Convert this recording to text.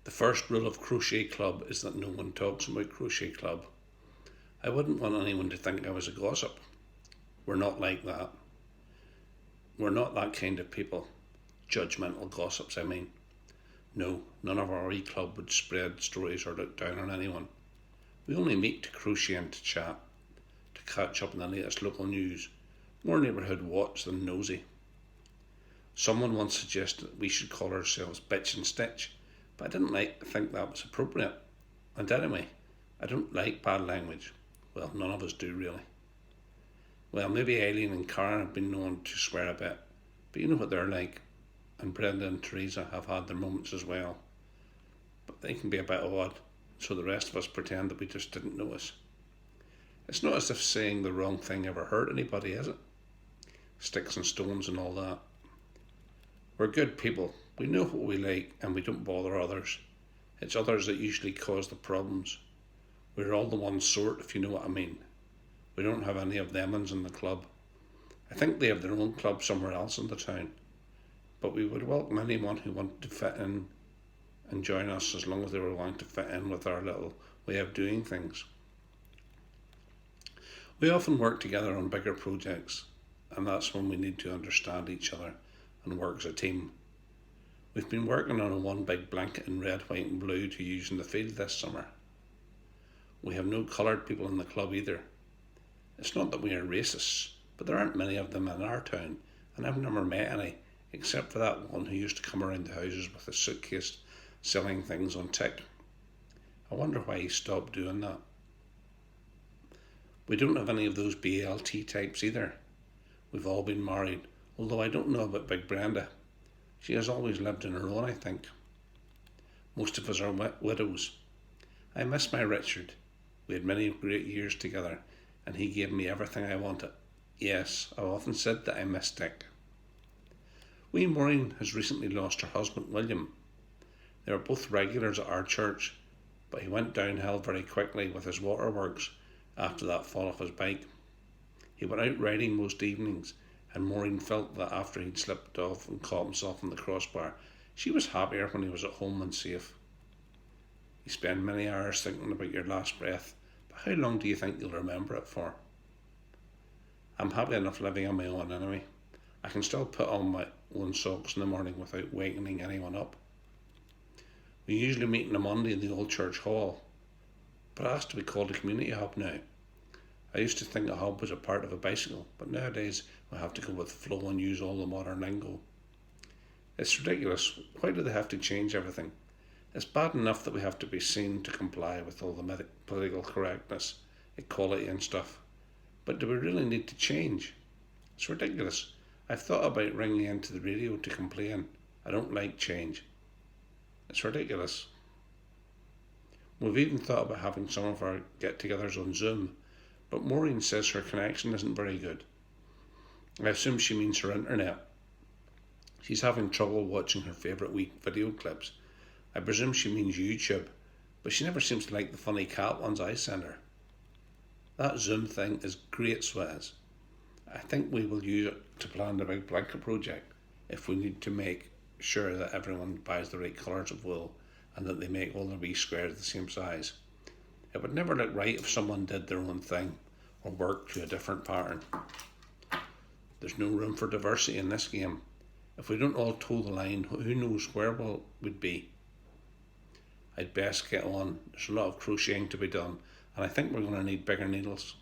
The first rule of Crochet Club is that no one talks about Crochet Club. I wouldn't want anyone to think I was a gossip. We're not like that. We're not that kind of people. Judgmental gossips, I mean. No, none of our club would spread stories or look down on anyone. We only meet to crochet and to chat, to catch up on the latest local news, more neighbourhood watch than nosy. Someone once suggested that we should call ourselves Bitch and Stitch, but I didn't think that was appropriate. And anyway, I don't like bad language. Well, none of us do really. Well, maybe Eileen and Karen have been known to swear a bit, but you know what they're like. And Brenda and Teresa have had their moments as well. But they can be a bit odd, so the rest of us pretend that we just didn't notice. It's not as if saying the wrong thing ever hurt anybody, is it? Sticks and stones and all that. We're good people. We know what we like and we don't bother others. It's others that usually cause the problems. We're all the one sort, if you know what I mean. We don't have any of them in the club. I think they have their own club somewhere else in the town. But we would welcome anyone who wanted to fit in and join us as long as they were willing to fit in with our little way of doing things. We often work together on bigger projects, and that's when we need to understand each other and work as a team. We've been working on a one big blanket in red, white and blue to use in the field this summer. We have no coloured people in the club either. It's not that we are racists, but there aren't many of them in our town, and I've never met any, except for that one who used to come around the houses with a suitcase selling things on tick. I wonder why he stopped doing that. We don't have any of those BLT types either. We've all been married, although I don't know about Big Brenda. She has always lived on her own, I think. Most of us are widows. I miss my Richard. We had many great years together, and he gave me everything I wanted. Yes, I've often said that I miss Dick. Wee Maureen has recently lost her husband, William. They were both regulars at our church, but he went downhill very quickly with his waterworks after that fall off his bike. He went out riding most evenings, and Maureen felt that after he'd slipped off and caught himself on the crossbar, she was happier when he was at home and safe. You spend many hours thinking about your last breath, but how long do you think you'll remember it for? I'm happy enough living on my own anyway. I can still put on my own socks in the morning without wakening anyone up. We usually meet on a Monday in the old church hall, but it has to be called a community hub now. I used to think a hub was a part of a bicycle, but nowadays we have to go with the flow and use all the modern lingo. It's ridiculous. Why do they have to change everything? It's bad enough that we have to be seen to comply with all the political correctness, equality and stuff. But do we really need to change? It's ridiculous. I've thought about ringing into the radio to complain. I don't like change. It's ridiculous. We've even thought about having some of our get-togethers on Zoom, but Maureen says her connection isn't very good. I assume she means her internet. She's having trouble watching her favourite week video clips. I presume she means YouTube, but she never seems to like the funny cat ones I send her. That Zoom thing is great, Swaz. I think we will use it to plan the big blanket project if we need to make sure that everyone buys the right colours of wool and that they make all the wee squares the same size. It would never look right if someone did their own thing or worked to a different pattern. There's no room for diversity in this game. If we don't all toe the line, who knows where we'd be. I'd best get on. There's a lot of crocheting to be done, and I think we're going to need bigger needles.